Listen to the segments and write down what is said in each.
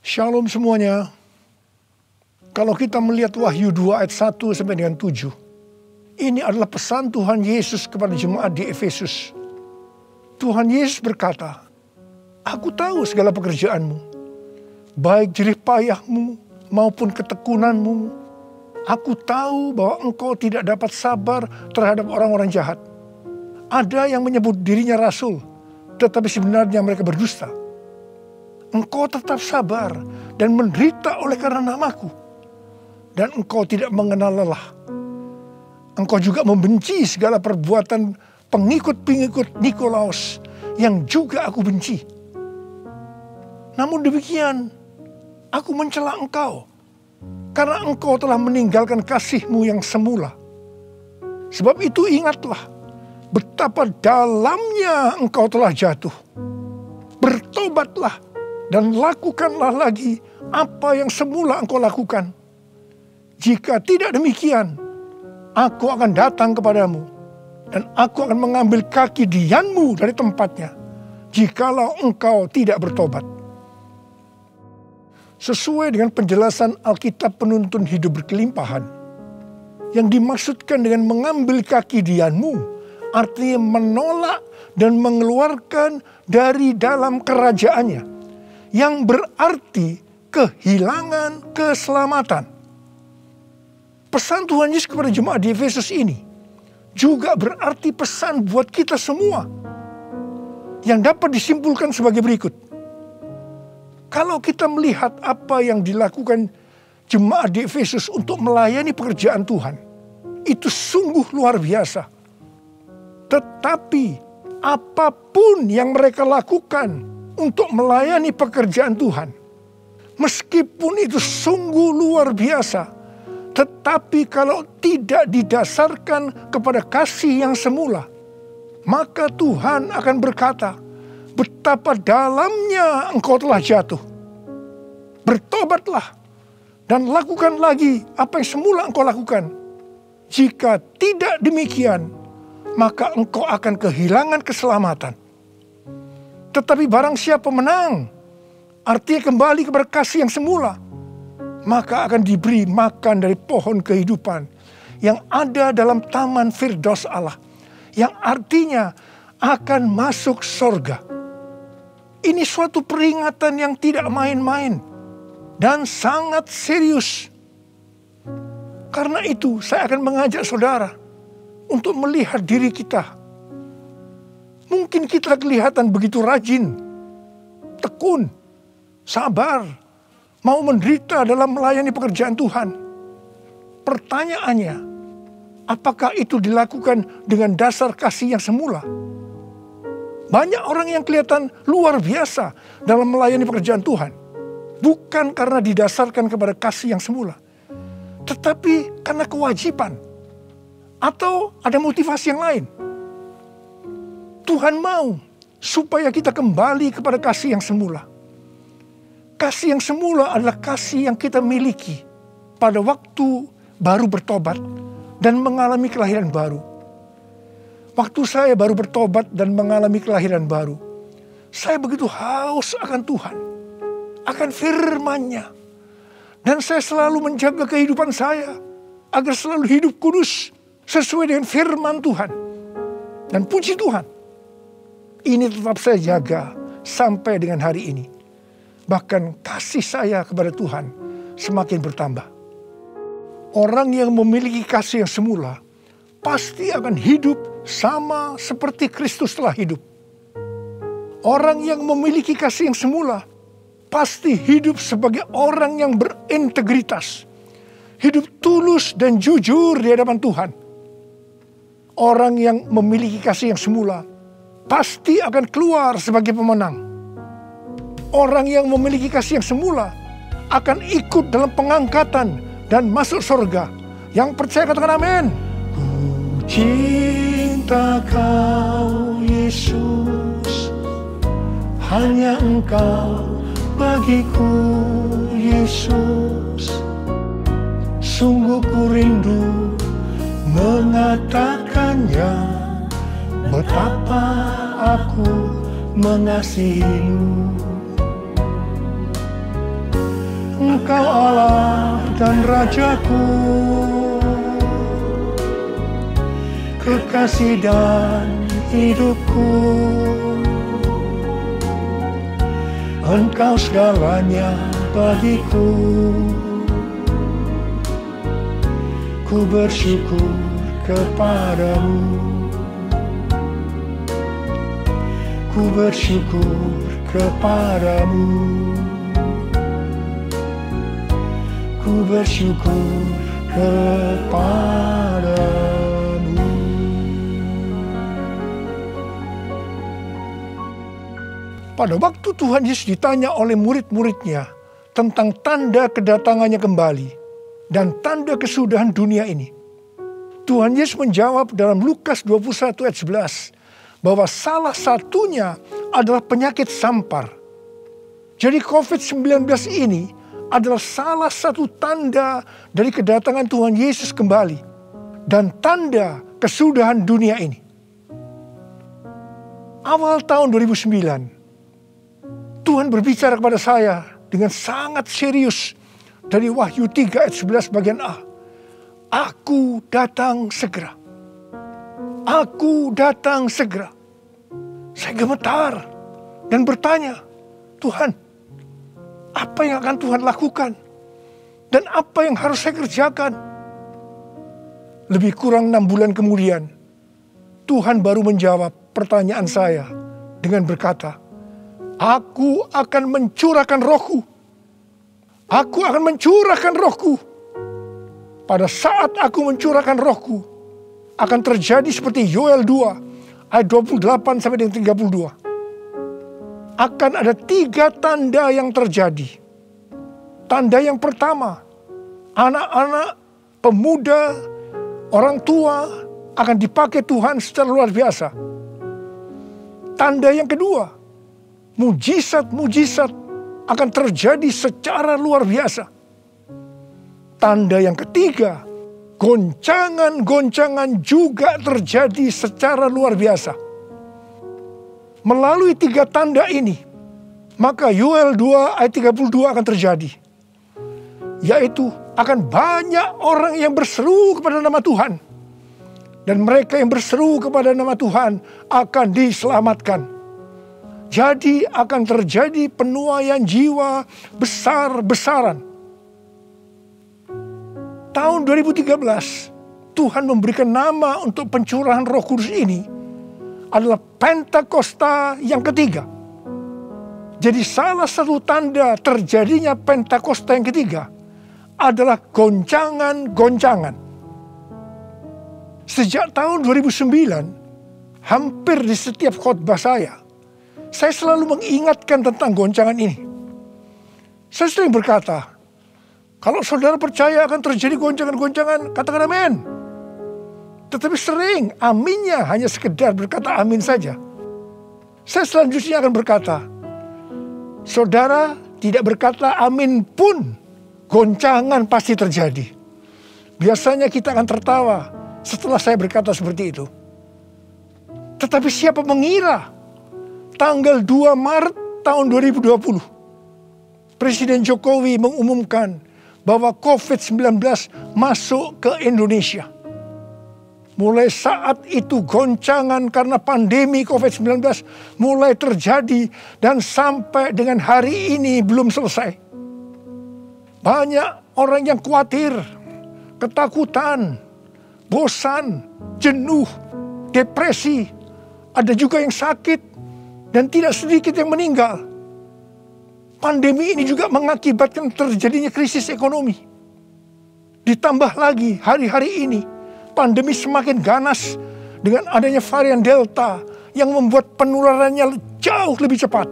Shalom semuanya. Kalau kita melihat Wahyu 2 ayat 1 sampai dengan 7. Ini adalah pesan Tuhan Yesus kepada jemaat di Efesus. Tuhan Yesus berkata, "Aku tahu segala pekerjaanmu, baik jerih payahmu maupun ketekunanmu. Aku tahu bahwa engkau tidak dapat sabar terhadap orang-orang jahat. Ada yang menyebut dirinya rasul, tetapi sebenarnya mereka berdusta. Engkau tetap sabar dan menderita oleh karena namaku. Dan engkau tidak mengenal lelah. Engkau juga membenci segala perbuatan pengikut-pengikut Nikolaus yang juga aku benci. Namun demikian, aku mencela engkau karena engkau telah meninggalkan kasihmu yang semula. Sebab itu ingatlah betapa dalamnya engkau telah jatuh. Bertobatlah dan lakukanlah lagi apa yang semula engkau lakukan. Jika tidak demikian, aku akan datang kepadamu dan aku akan mengambil kaki dianmu dari tempatnya, jikalau engkau tidak bertobat." Sesuai dengan penjelasan Alkitab penuntun hidup berkelimpahan, yang dimaksudkan dengan mengambil kaki dianmu, artinya menolak dan mengeluarkan dari dalam kerajaannya, yang berarti kehilangan keselamatan. Pesan Tuhan Yesus kepada jemaat di Efesus ini juga berarti pesan buat kita semua, yang dapat disimpulkan sebagai berikut. Kalau kita melihat apa yang dilakukan jemaat di Efesus untuk melayani pekerjaan Tuhan, itu sungguh luar biasa. Tetapi apapun yang mereka lakukan untuk melayani pekerjaan Tuhan, meskipun itu sungguh luar biasa, tetapi kalau tidak didasarkan kepada kasih yang semula, maka Tuhan akan berkata, "Betapa dalamnya engkau telah jatuh. Bertobatlah dan lakukan lagi apa yang semula engkau lakukan. Jika tidak demikian, maka engkau akan kehilangan keselamatan. Tetapi barang siapa menang, artinya kembali kepada kasih yang semula, maka akan diberi makan dari pohon kehidupan yang ada dalam taman Firdaus Allah, yang artinya akan masuk surga." Ini suatu peringatan yang tidak main-main dan sangat serius. Karena itu saya akan mengajak saudara untuk melihat diri kita. Mungkin kita kelihatan begitu rajin, tekun, sabar, mau menderita dalam melayani pekerjaan Tuhan. Pertanyaannya, apakah itu dilakukan dengan dasar kasih yang semula? Banyak orang yang kelihatan luar biasa dalam melayani pekerjaan Tuhan, bukan karena didasarkan kepada kasih yang semula, tetapi karena kewajiban atau ada motivasi yang lain. Tuhan mau supaya kita kembali kepada kasih yang semula. Kasih yang semula adalah kasih yang kita miliki pada waktu baru bertobat dan mengalami kelahiran baru. Waktu saya baru bertobat dan mengalami kelahiran baru, saya begitu haus akan Tuhan, akan firman-Nya. Dan saya selalu menjaga kehidupan saya agar selalu hidup kudus sesuai dengan firman Tuhan. Dan puji Tuhan, ini tetap saya jaga sampai dengan hari ini. Bahkan kasih saya kepada Tuhan semakin bertambah. Orang yang memiliki kasih yang semula pasti akan hidup sama seperti Kristus telah hidup. Orang yang memiliki kasih yang semula pasti hidup sebagai orang yang berintegritas, hidup tulus dan jujur di hadapan Tuhan. Orang yang memiliki kasih yang semula pasti akan keluar sebagai pemenang. Orang yang memiliki kasih yang semula akan ikut dalam pengangkatan dan masuk surga. Yang percaya katakan amin. Ku cinta kau Yesus, hanya engkau bagiku Yesus. Sungguh ku rindu mengatakannya, betapa aku mengasihimu. Engkau Allah dan Rajaku, kekasih dan hidupku. Engkau segalanya bagiku. Ku bersyukur kepadamu. Ku bersyukur kepadamu. Ku bersyukur kepadamu. Pada waktu Tuhan Yesus ditanya oleh murid-muridnya tentang tanda kedatangannya kembali dan tanda kesudahan dunia ini, Tuhan Yesus menjawab dalam Lukas 21 ayat 11 bahwa salah satunya adalah penyakit sampar. Jadi COVID-19 ini adalah salah satu tanda dari kedatangan Tuhan Yesus kembali dan tanda kesudahan dunia ini. Awal tahun 2009, Tuhan berbicara kepada saya dengan sangat serius dari Wahyu 3 ayat 11 bagian A. Aku datang segera. Aku datang segera. Saya gemetar dan bertanya, Tuhan, apa yang akan Tuhan lakukan? Dan apa yang harus saya kerjakan? Lebih kurang 6 bulan kemudian, Tuhan baru menjawab pertanyaan saya dengan berkata, Aku akan mencurahkan rohku. Aku akan mencurahkan rohku. Pada saat aku mencurahkan rohku, akan terjadi seperti Yoel 2 ayat 28 sampai dengan 32. Akan ada 3 tanda yang terjadi. Tanda yang pertama, anak-anak, pemuda, orang tua akan dipakai Tuhan secara luar biasa. Tanda yang kedua, mujizat-mujizat akan terjadi secara luar biasa. Tanda yang ketiga, goncangan-goncangan juga terjadi secara luar biasa. Melalui 3 tanda ini, maka Yoel 2 ayat 32 akan terjadi. Yaitu akan banyak orang yang berseru kepada nama Tuhan. Dan mereka yang berseru kepada nama Tuhan akan diselamatkan. Jadi akan terjadi penuaian jiwa besar-besaran. Tahun 2013, Tuhan memberikan nama untuk pencurahan Roh Kudus ini adalah Pentakosta yang ketiga. Jadi salah satu tanda terjadinya Pentakosta yang ketiga adalah goncangan-goncangan. Sejak tahun 2009, hampir di setiap khotbah saya selalu mengingatkan tentang goncangan ini. Saya sering berkata, kalau saudara percaya akan terjadi goncangan-goncangan, katakan amin. Tetapi sering aminnya hanya sekedar berkata amin saja. Saya selanjutnya akan berkata, saudara tidak berkata amin pun, goncangan pasti terjadi. Biasanya kita akan tertawa setelah saya berkata seperti itu. Tetapi siapa mengira tanggal 2 Maret tahun 2020, Presiden Jokowi mengumumkan bahwa COVID-19 masuk ke Indonesia. Mulai saat itu goncangan karena pandemi COVID-19 mulai terjadi dan sampai dengan hari ini belum selesai. Banyak orang yang khawatir, ketakutan, bosan, jenuh, depresi. Ada juga yang sakit dan tidak sedikit yang meninggal. Pandemi ini juga mengakibatkan terjadinya krisis ekonomi. Ditambah lagi hari-hari ini pandemi semakin ganas dengan adanya varian Delta yang membuat penularannya jauh lebih cepat.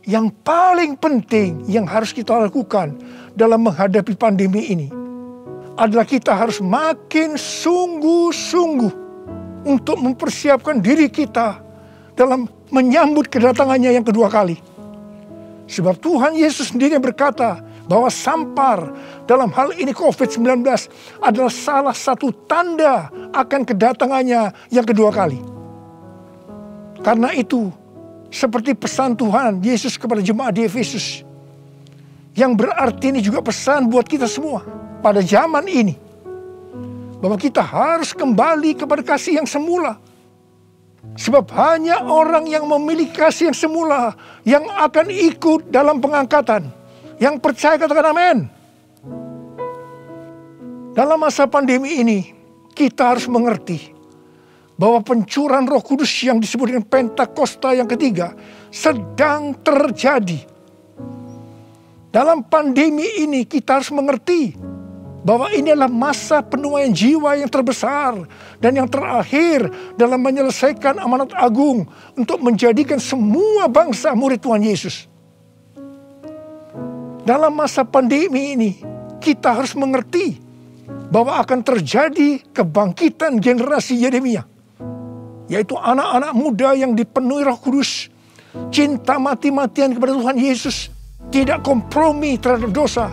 Yang paling penting yang harus kita lakukan dalam menghadapi pandemi ini adalah kita harus makin sungguh-sungguh untuk mempersiapkan diri kita dalam menyambut kedatangannya yang kedua kali. Sebab Tuhan Yesus sendiri berkata bahwa sampar dalam hal ini COVID-19 adalah salah satu tanda akan kedatangannya yang kedua kali. Karena itu, seperti pesan Tuhan Yesus kepada jemaat di Efesus, Yang berarti ini juga pesan buat kita semua pada zaman ini, bahwa kita harus kembali kepada kasih yang semula. Sebab hanya orang yang memiliki kasih yang semula yang akan ikut dalam pengangkatan. Yang percaya katakan amin. Dalam masa pandemi ini, kita harus mengerti bahwa pencurahan Roh Kudus yang disebut dengan Pentakosta yang ketiga sedang terjadi. Dalam pandemi ini kita harus mengerti bahwa ini adalah masa penuaian jiwa yang terbesar dan yang terakhir dalam menyelesaikan amanat agung untuk menjadikan semua bangsa murid Tuhan Yesus. Dalam masa pandemi ini kita harus mengerti bahwa akan terjadi kebangkitan generasi Yeremia, yaitu anak-anak muda yang dipenuhi Roh Kudus, cinta mati-matian kepada Tuhan Yesus, tidak kompromi terhadap dosa,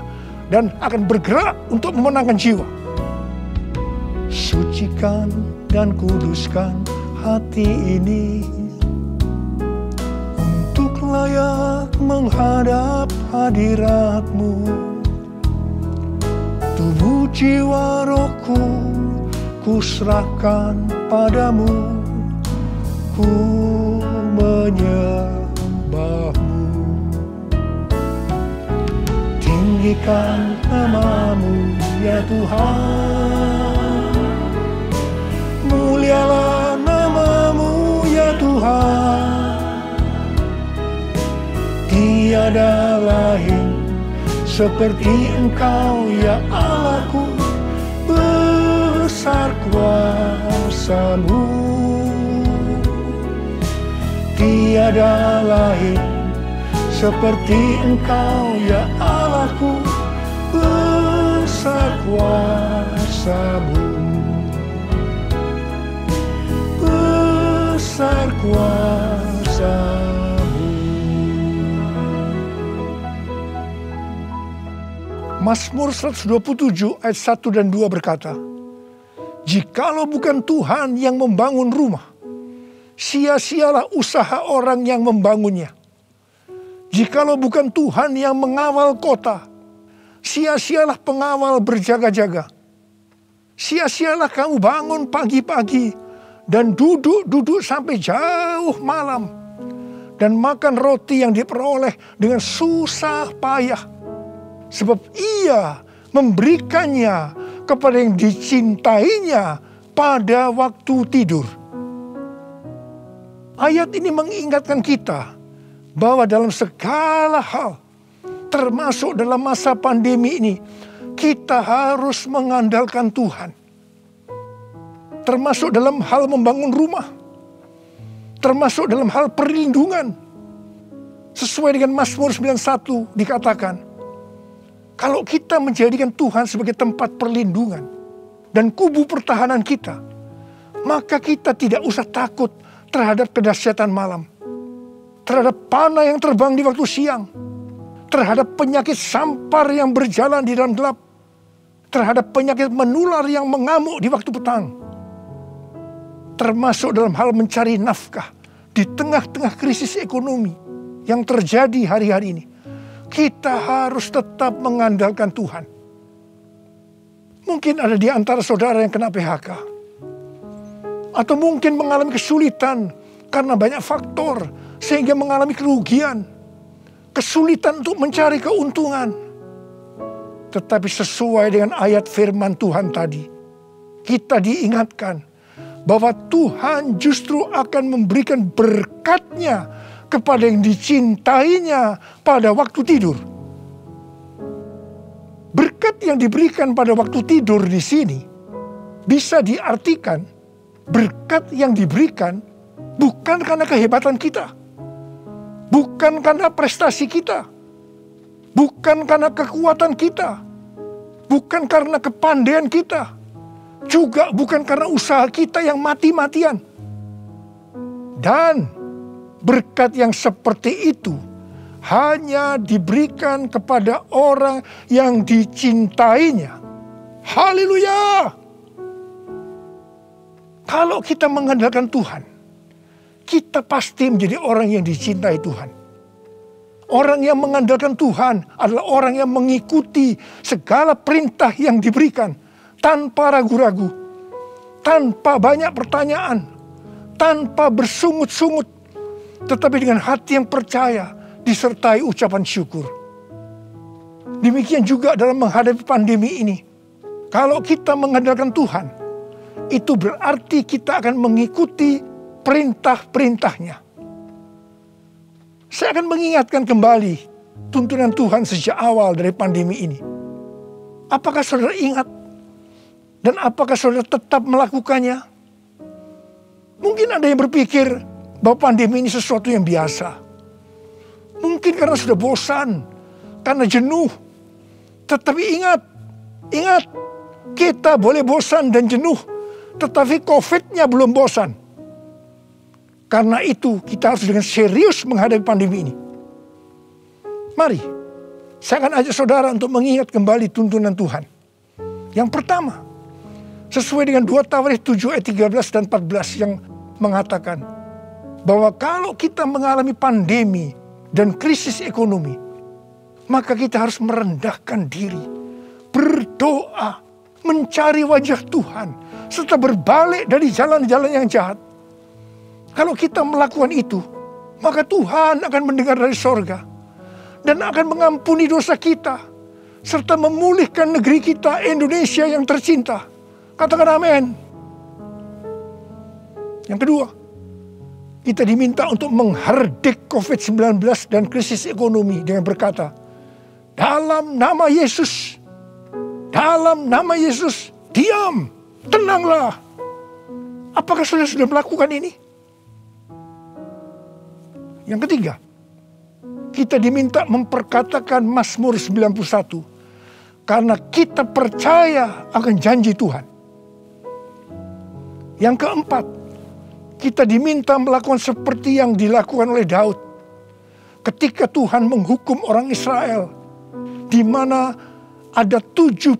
dan akan bergerak untuk memenangkan jiwa. Sucikan dan kuduskan hati ini untuk layak menghadap hadirat-Mu. Tubuh jiwa rohku kuserahkan padamu, ku menyembah-Mu. Tinggikan nama-Mu ya Tuhan, mulialah nama-Mu ya Tuhan. Tiada lain seperti Engkau ya Allahku, besar kuasa-Mu. Tiada lain seperti Engkau ya Allahku, besar kuasa-Mu, besar kuasa-Mu. Mazmur 127 ayat 1 dan 2 berkata, jikalau bukan Tuhan yang membangun rumah, sia-sialah usaha orang yang membangunnya. Jikalau bukan Tuhan yang mengawal kota, sia-sialah pengawal berjaga-jaga. Sia-sialah kamu bangun pagi-pagi dan duduk-duduk sampai jauh malam, dan makan roti yang diperoleh dengan susah payah. Sebab Ia memberikannya kepada yang dicintainya pada waktu tidur. Ayat ini mengingatkan kita bahwa dalam segala hal, termasuk dalam masa pandemi ini, kita harus mengandalkan Tuhan. Termasuk dalam hal membangun rumah, termasuk dalam hal perlindungan. Sesuai dengan Mazmur 91 dikatakan, kalau kita menjadikan Tuhan sebagai tempat perlindungan dan kubu pertahanan kita, maka kita tidak usah takut terhadap kedahsyatan malam, terhadap panah yang terbang di waktu siang, terhadap penyakit sampar yang berjalan di dalam gelap, terhadap penyakit menular yang mengamuk di waktu petang, termasuk dalam hal mencari nafkah di tengah-tengah krisis ekonomi yang terjadi hari-hari ini. Kita harus tetap mengandalkan Tuhan. Mungkin ada di antara saudara yang kena PHK, atau mungkin mengalami kesulitan karena banyak faktor sehingga mengalami kerugian, kesulitan untuk mencari keuntungan. Tetapi sesuai dengan ayat firman Tuhan tadi, kita diingatkan bahwa Tuhan justru akan memberikan berkat-Nya kepada yang dicintainya pada waktu tidur. Berkat yang diberikan pada waktu tidur di sini bisa diartikan berkat yang diberikan bukan karena kehebatan kita, bukan karena prestasi kita, bukan karena kekuatan kita, bukan karena kepandaian kita, juga bukan karena usaha kita yang mati-matian. Dan berkat yang seperti itu hanya diberikan kepada orang yang dicintainya. Haleluya! Kalau kita mengandalkan Tuhan, kita pasti menjadi orang yang dicintai Tuhan. Orang yang mengandalkan Tuhan adalah orang yang mengikuti segala perintah yang diberikan tanpa ragu-ragu, tanpa banyak pertanyaan, tanpa bersungut-sungut, tetapi dengan hati yang percaya disertai ucapan syukur. Demikian juga dalam menghadapi pandemi ini. Kalau kita mengandalkan Tuhan, itu berarti kita akan mengikuti perintah-perintahnya. Saya akan mengingatkan kembali tuntunan Tuhan sejak awal dari pandemi ini. Apakah saudara ingat? Dan apakah saudara tetap melakukannya? Mungkin ada yang berpikir bahwa pandemi ini sesuatu yang biasa. Mungkin karena sudah bosan, karena jenuh. Tetapi ingat, kita boleh bosan dan jenuh, tetapi COVID-nya belum bosan. Karena itu kita harus dengan serius menghadapi pandemi ini. Mari, saya akan ajak saudara untuk mengingat kembali tuntunan Tuhan. Yang pertama, sesuai dengan 2 Tawarikh 7 ayat 13 dan 14 yang mengatakan bahwa kalau kita mengalami pandemi dan krisis ekonomi, maka kita harus merendahkan diri, berdoa, mencari wajah Tuhan, serta berbalik dari jalan-jalan yang jahat. Kalau kita melakukan itu, maka Tuhan akan mendengar dari sorga dan akan mengampuni dosa kita, serta memulihkan negeri kita, Indonesia yang tercinta. Katakan amin. Yang kedua, kita diminta untuk menghardik COVID-19 dan krisis ekonomi dengan berkata, dalam nama Yesus, diam, tenanglah. Apakah saudara sudah melakukan ini? Yang ketiga, kita diminta memperkatakan Mazmur 91 karena kita percaya akan janji Tuhan. Yang keempat, kita diminta melakukan seperti yang dilakukan oleh Daud ketika Tuhan menghukum orang Israel, di mana ada 70.000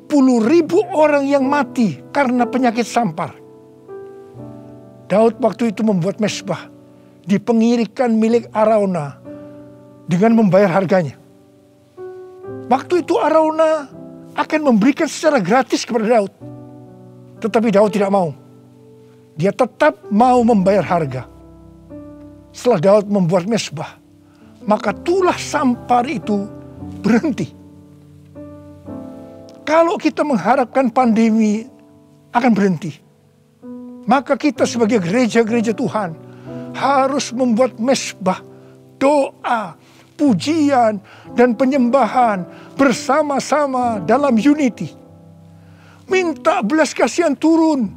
orang yang mati karena penyakit sampar. Daud waktu itu membuat mezbah di pengirikan milik Arauna dengan membayar harganya. Waktu itu Arauna akan memberikan secara gratis kepada Daud. Tetapi Daud tidak mau. Dia tetap mau membayar harga. Setelah Daud membuat mezbah, maka tulah sampar itu berhenti. Kalau kita mengharapkan pandemi akan berhenti, maka kita sebagai gereja-gereja Tuhan harus membuat mezbah, doa, pujian, dan penyembahan bersama-sama dalam unity. Minta belas kasihan turun.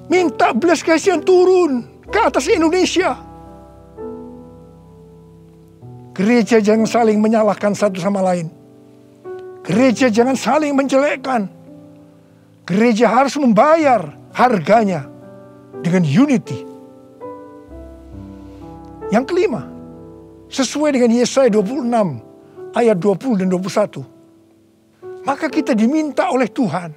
Minta belas kasihan turun ke atas Indonesia. Gereja jangan saling menyalahkan satu sama lain. Gereja jangan saling menjelekkan. Gereja harus membayar harganya dengan unity. Yang kelima, sesuai dengan Yesaya 26 ayat 20 dan 21. Maka kita diminta oleh Tuhan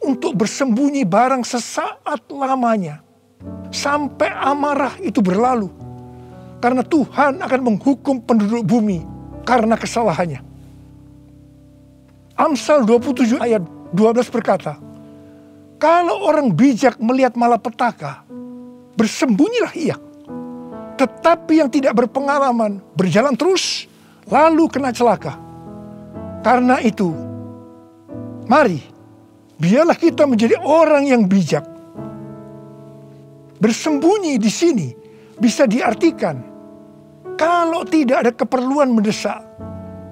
untuk bersembunyi barang sesaat lamanya sampai amarah itu berlalu. Karena Tuhan akan menghukum penduduk bumi karena kesalahannya. Amsal 27 ayat 12 berkata, kalau orang bijak melihat malapetaka, bersembunyilah ia. Tetapi yang tidak berpengalaman berjalan terus, lalu kena celaka. Karena itu, mari, biarlah kita menjadi orang yang bijak. Bersembunyi di sini bisa diartikan, kalau tidak ada keperluan mendesak,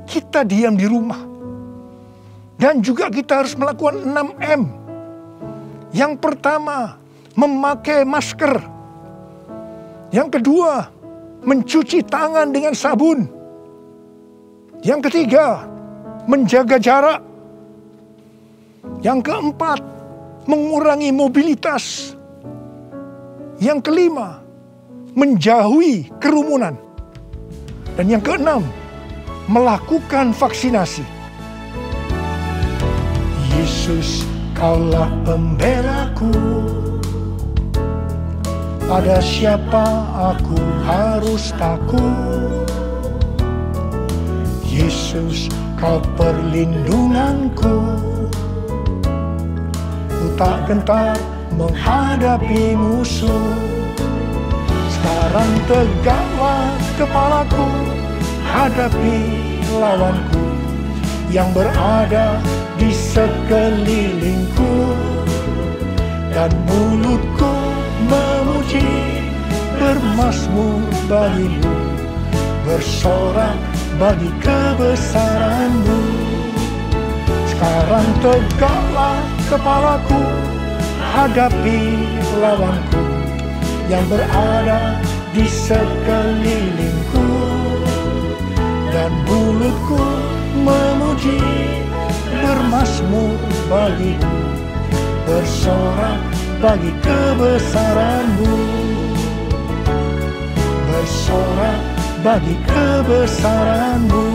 kita diam di rumah. Dan juga kita harus melakukan 6M. Yang pertama, memakai masker. Yang kedua, mencuci tangan dengan sabun. Yang ketiga, menjaga jarak. Yang keempat, mengurangi mobilitas. Yang kelima, menjauhi kerumunan. Dan yang keenam, melakukan vaksinasi. Yesus, Kaulah pembelaku. Pada siapa aku harus takut? Yesus, kau perlindunganku. Ku tak gentar menghadapi musuh. Sekarang tegaklah kepalaku, hadapi lawanku yang berada di sekelilingku. Dan mulutku memuji, bermazmur bagimu, bersorak bagi kebesaran-Mu. Sekarang tegaklah kepalaku, hadapi lawanku yang berada di sekelilingku. Dan mulutku memuji, bermazmur bagimu, bersorak bagi kebesaran-Mu. Bersorak bagi kebesaran-Mu.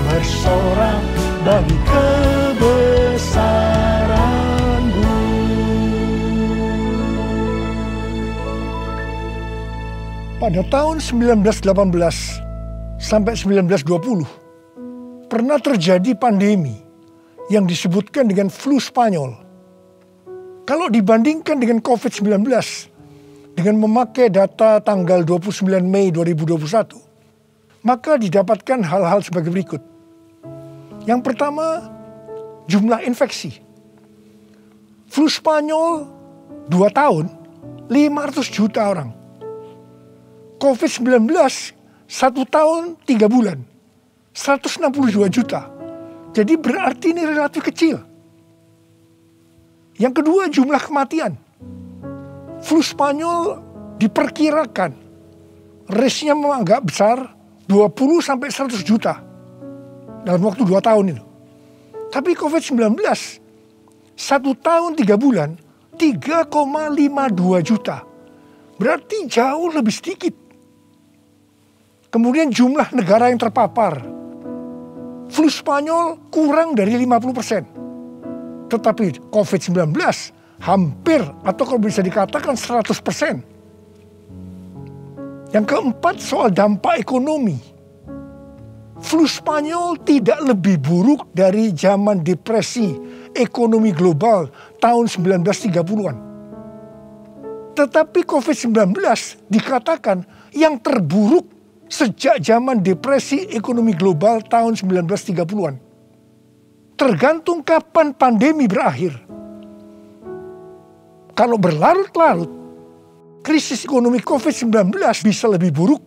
Bersorak bagi kebesaran-Mu. Pada tahun 1918 sampai 1920 pernah terjadi pandemi yang disebutkan dengan flu Spanyol. Kalau dibandingkan dengan COVID-19 dengan memakai data tanggal 29 Mei 2021, maka didapatkan hal-hal sebagai berikut. Yang pertama, jumlah infeksi. Flu Spanyol 2 tahun, 500 juta orang. COVID-19 1 tahun 3 bulan, 162 juta. Jadi berarti ini relatif kecil. Yang kedua, jumlah kematian. Flu Spanyol diperkirakan risknya memang agak besar, 20 sampai 100 juta dalam waktu 2 tahun itu. Tapi COVID-19 1 tahun 3 bulan 3,52 juta. Berarti jauh lebih sedikit. Kemudian jumlah negara yang terpapar. Flu Spanyol kurang dari 50%. Tetapi COVID-19 hampir atau kalau bisa dikatakan 100%. Yang keempat, soal dampak ekonomi. Flu Spanyol tidak lebih buruk dari zaman depresi ekonomi global tahun 1930-an. Tetapi COVID-19 dikatakan yang terburuk sejak zaman depresi ekonomi global tahun 1930-an. Tergantung kapan pandemi berakhir. Kalau berlarut-larut, krisis ekonomi COVID-19 bisa lebih buruk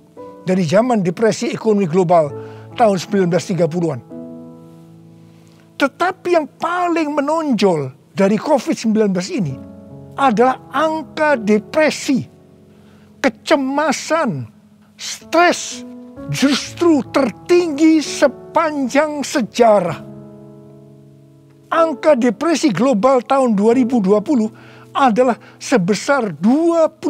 dari zaman depresi ekonomi global tahun 1930-an. Tetapi yang paling menonjol dari COVID-19 ini adalah angka depresi, kecemasan, stres justru tertinggi sepanjang sejarah. Angka depresi global tahun 2020 adalah sebesar 25%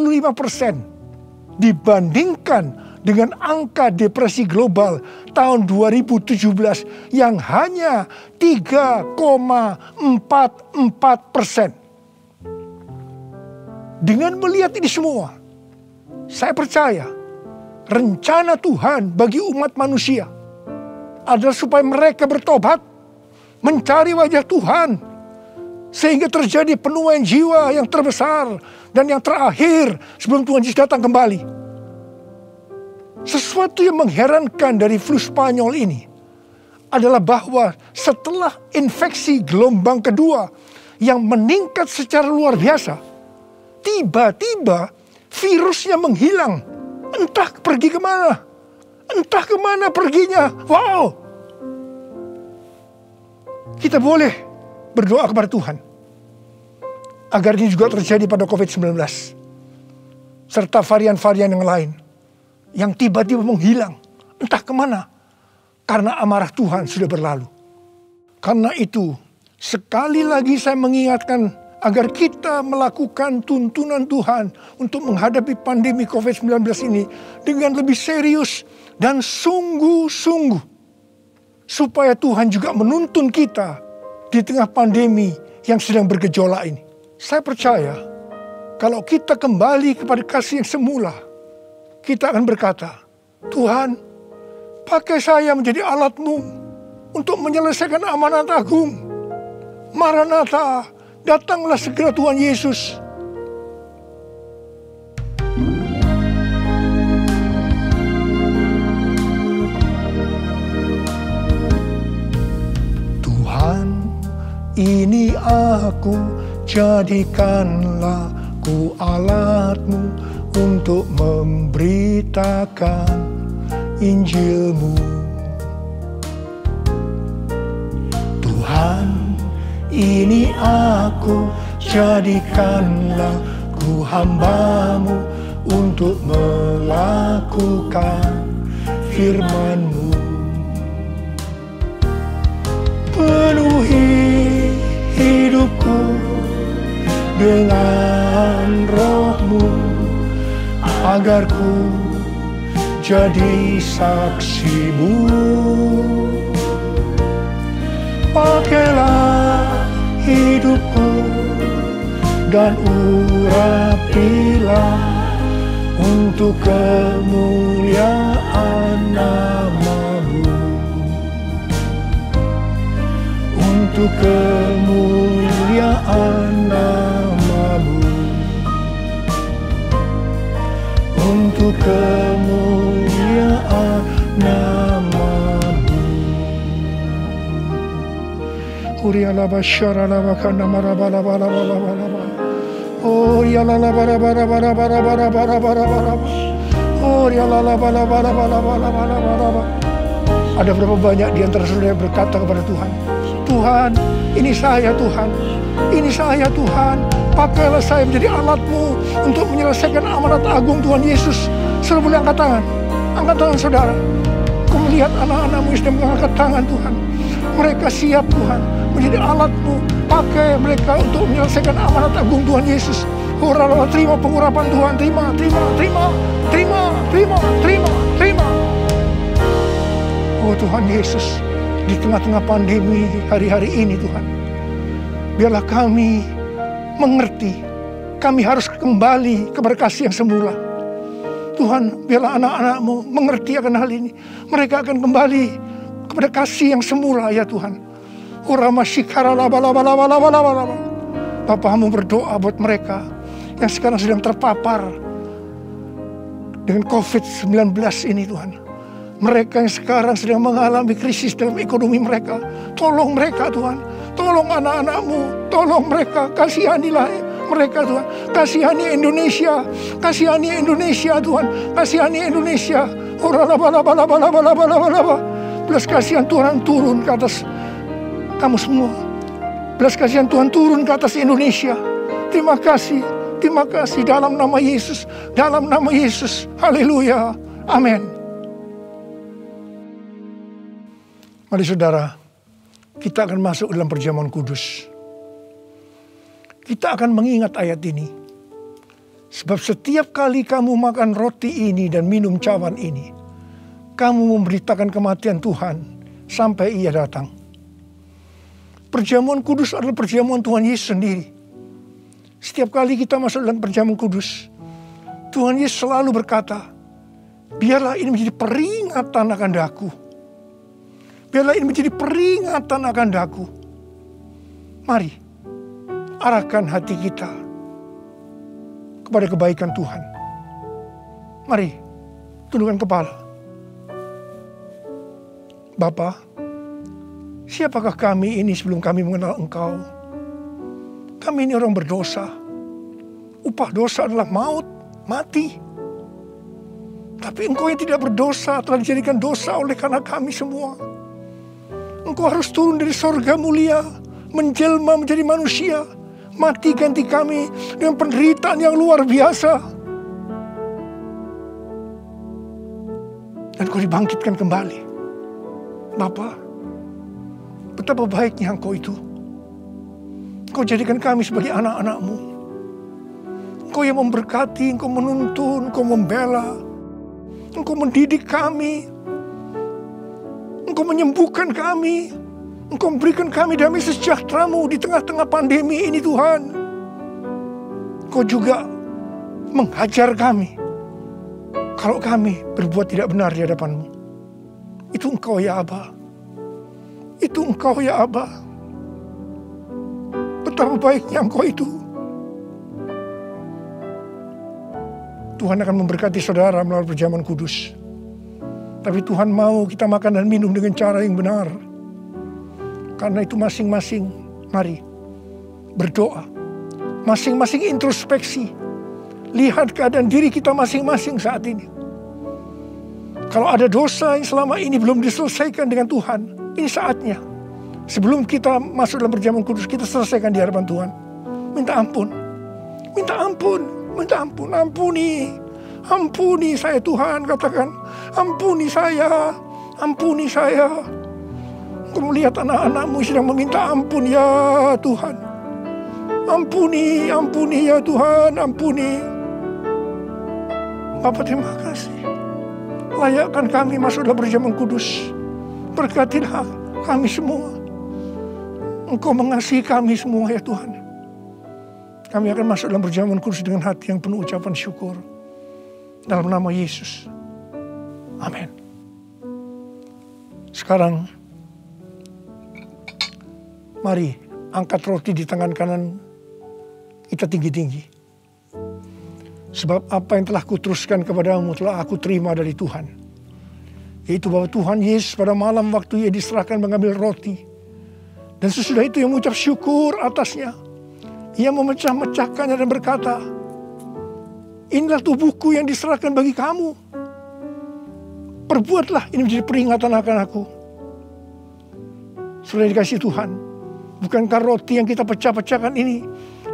dibandingkan dengan angka depresi global tahun 2017 yang hanya 3,44%. Dengan melihat ini semua, saya percaya rencana Tuhan bagi umat manusia adalah supaya mereka bertobat, mencari wajah Tuhan, sehingga terjadi penuaian jiwa yang terbesar dan yang terakhir sebelum Tuhan Yesus datang kembali. Sesuatu yang mengherankan dari flu Spanyol ini adalah bahwa setelah infeksi gelombang kedua yang meningkat secara luar biasa, tiba-tiba virusnya menghilang. Entah pergi kemana. Entah kemana perginya. Wow. Kita boleh berdoa kepada Tuhan agar ini juga terjadi pada COVID-19. Serta varian-varian yang lain. Yang tiba-tiba menghilang. Entah kemana. Karena amarah Tuhan sudah berlalu. Karena itu, sekali lagi saya mengingatkan agar kita melakukan tuntunan Tuhan untuk menghadapi pandemi COVID-19 ini dengan lebih serius dan sungguh-sungguh. Supaya Tuhan juga menuntun kita di tengah pandemi yang sedang bergejolak ini. Saya percaya kalau kita kembali kepada kasih yang semula, kita akan berkata, Tuhan, Pakai saya menjadi alat-Mu untuk menyelesaikan amanat agung. Maranatha, datanglah segera Tuhan Yesus. Tuhan, ini aku, jadikanlah ku alat-Mu untuk memberitakan Injil-Mu. Tuhan, ini aku, jadikanlah ku hamba-Mu untuk melakukan firman-Mu. Penuhi hidupku dengan Roh-Mu, agar ku jadi saksi-Mu. Pakailah hidupku dan urapilah untuk kemuliaan nama-Mu. Untuk kemuliaan nama-Mu. Untuk kemuliaan nama-Mu. Urialaba syaralaba kana marabalabalaba. Oh ya la la bara bara bara bara bara bara bara bara. Oh ya la la bara bara bara bara bara bara. Ada berapa banyak di antara saudara yang berkata kepada Tuhan, Tuhan, ini saya Tuhan, ini saya Tuhan, pakailah saya menjadi alat-Mu untuk menyelesaikan amanat agung Tuhan Yesus. Saudara boleh angkat tangan saudara. Kau melihat anak-anak-Mu yang sedang mengangkat tangan Tuhan. Mereka siap Tuhan menjadi alat-Mu, pakai mereka untuk menyelesaikan amanat agung Tuhan Yesus. Horala, terima pengurapan Tuhan, terima. Oh Tuhan Yesus, di tengah-tengah pandemi hari-hari ini Tuhan, biarlah kami mengerti, kami harus kembali kepada kasih yang semula. Tuhan, biarlah anak-anak-Mu mengerti akan hal ini. Mereka akan kembali kepada kasih yang semula ya Tuhan. Bapa-Mu berdoa buat mereka yang sekarang sedang terpapar dengan COVID-19 ini Tuhan. Mereka yang sekarang sedang mengalami krisis dalam ekonomi mereka. Tolong mereka Tuhan. Tolong anak-anak-Mu. Tolong mereka. Kasihanilah mereka Tuhan. Kasihani Indonesia. Kasihani Indonesia Tuhan. Kasihani Indonesia. Belas kasihan Tuhan turun ke atas kamu semua. Belas kasihan Tuhan turun ke atas Indonesia. Terima kasih. Terima kasih dalam nama Yesus. Dalam nama Yesus. Haleluya. Amin. Mari saudara, kita akan masuk dalam perjamuan kudus. Kita akan mengingat ayat ini. Sebab setiap kali kamu makan roti ini dan minum cawan ini, kamu memberitakan kematian Tuhan sampai Ia datang. Perjamuan kudus adalah perjamuan Tuhan Yesus sendiri. Setiap kali kita masuk dalam perjamuan kudus, Tuhan Yesus selalu berkata, biarlah ini menjadi peringatan akan daku. Biarlah ini menjadi peringatan akan daku. Mari, arahkan hati kita kepada kebaikan Tuhan. Mari, tundukkan kepala. Bapa, siapakah kami ini sebelum kami mengenal Engkau? Kami ini orang berdosa. Upah dosa adalah maut, mati. Tapi Engkau yang tidak berdosa telah dijadikan dosa oleh karena kami semua. Engkau harus turun dari sorga mulia, menjelma menjadi manusia, mati ganti kami dengan penderitaan yang luar biasa. Dan Kau dibangkitkan kembali. Bapa, betapa baiknya Engkau itu. Engkau jadikan kami sebagai anak-anak-Mu. Engkau yang memberkati, Engkau menuntun, Engkau membela, Engkau mendidik kami, Engkau menyembuhkan kami, Engkau memberikan kami damai sejahtera-Mu di tengah-tengah pandemi ini Tuhan. Engkau juga menghajar kami kalau kami berbuat tidak benar di hadapan-Mu. Itu Engkau ya Aba. Itu Engkau ya Aba. Betapa baiknya Engkau itu. Tuhan akan memberkati saudara melalui perjamuan kudus. Tapi Tuhan mau kita makan dan minum dengan cara yang benar. Karena itu masing-masing, mari berdoa. Masing-masing introspeksi. Lihat keadaan diri kita masing-masing saat ini. Kalau ada dosa yang selama ini belum diselesaikan dengan Tuhan, ini saatnya. Sebelum kita masuk dalam perjamuan kudus, kita selesaikan di hadapan Tuhan. Minta ampun. Minta ampun. Minta ampun. Ampuni. Ampuni saya Tuhan. Katakan, ampuni saya. Ampuni saya. Engkau melihat anak-anakmu sedang meminta ampun ya Tuhan. Ampuni, ampuni ya Tuhan, ampuni. Bapa terima kasih. Layakkan kami masuk dalam perjamuan kudus. Berkatilah kami semua. Engkau mengasihi kami semua ya Tuhan. Kami akan masuk dalam perjamuan kudus dengan hati yang penuh ucapan syukur. Dalam nama Yesus. Amin. Sekarang, mari angkat roti di tangan kanan kita tinggi-tinggi. Sebab apa yang telah kuteruskan kepadamu telah aku terima dari Tuhan. Yaitu bahwa Tuhan Yesus pada malam waktu ia diserahkan mengambil roti. Dan sesudah itu ia mengucap syukur atasnya. Ia memecah-mecahkannya dan berkata, inilah tubuhku yang diserahkan bagi kamu. Perbuatlah ini menjadi peringatan akan aku. Sudah dikasih Tuhan. Bukankah roti yang kita pecah-pecahkan ini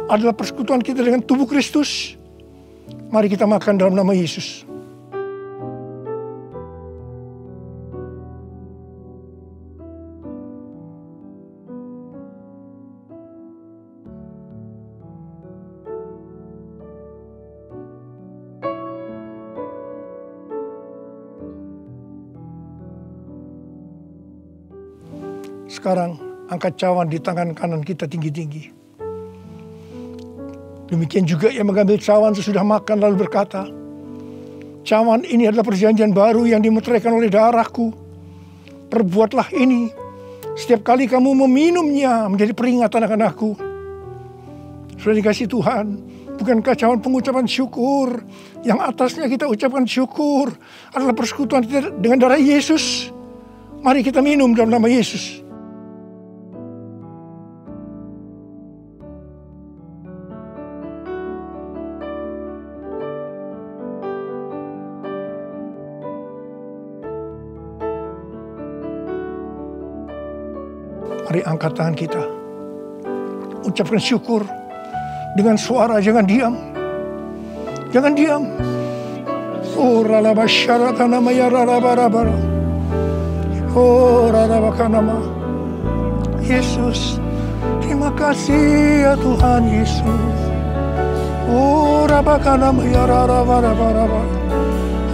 adalah persekutuan kita dengan tubuh Kristus? Mari kita makan dalam nama Yesus. Sekarang angkat cawan di tangan kanan kita tinggi-tinggi. Demikian juga ia mengambil cawan sesudah makan lalu berkata, cawan ini adalah perjanjian baru yang dimeteraikan oleh darahku. Perbuatlah ini setiap kali kamu meminumnya menjadi peringatan akan aku. Sudah dikasih Tuhan, bukankah cawan pengucapan syukur yang atasnya kita ucapkan syukur adalah persekutuan kita dengan darah Yesus? Mari kita minum dalam nama Yesus. Mari angkat tangan kita. Ucapkan syukur dengan suara, jangan diam. Jangan diam. Oh ralabasyaratana mayararabarabara. Oh ralabakanama. Yesus, terima kasih ya Tuhan Yesus. Oh rabakanama yararabarabara.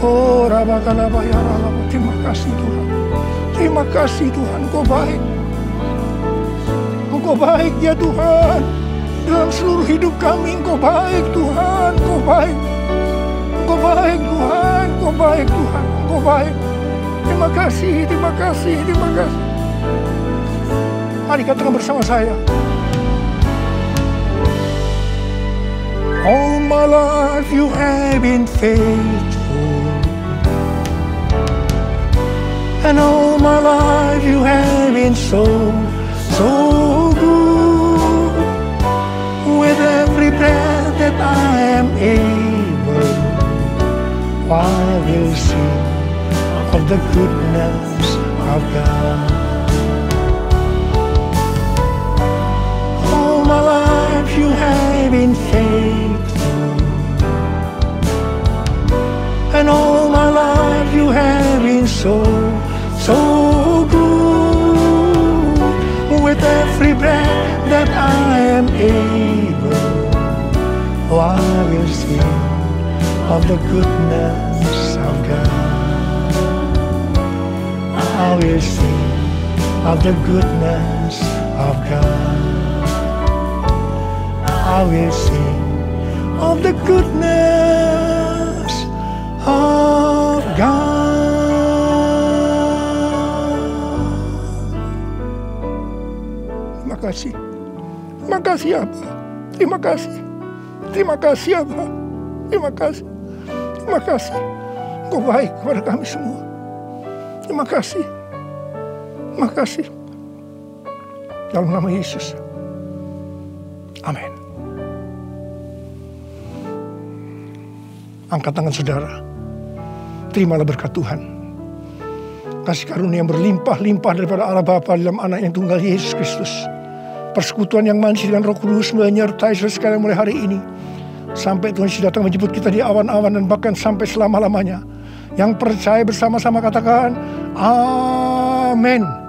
Oh rabakanama yararabara. Terima kasih Tuhan. Terima kasih Tuhan, Kau baik. Engkau baik ya Tuhan. Dalam seluruh hidup kami Engkau baik Tuhan. Engkau baik. Engkau baik Tuhan. Engkau baik Tuhan. Engkau baik. Terima kasih, terima kasih, terima kasih. Mari katakan bersama saya. All my life you have been faithful. And all my life you have been so good. With every breath that I am able, I will sing of the goodness of God. All my life you have been faithful, and all my life you have been so good. With every breath that I am able, I will sing of the goodness of God. I will sing of the goodness of God. I will sing of the goodness of God. kasih. Terima kasih Aba. Terima kasih. Terima kasih Aba. Terima kasih. Terima kasih. Engkau baik kepada kami semua. Terima kasih. Terima kasih. Dalam nama Yesus. Amin. Angkat tangan saudara. Terimalah berkat Tuhan. Kasih karunia yang berlimpah-limpah daripada Allah Bapa dalam anak yang tunggal Yesus Kristus. Persekutuan yang manis dengan Roh Kudus menyertai saudara sekalian mulai hari ini. Sampai Tuhan Yesus datang menjemput kita di awan-awan dan bahkan sampai selama-lamanya. Yang percaya bersama-sama katakan, Amin.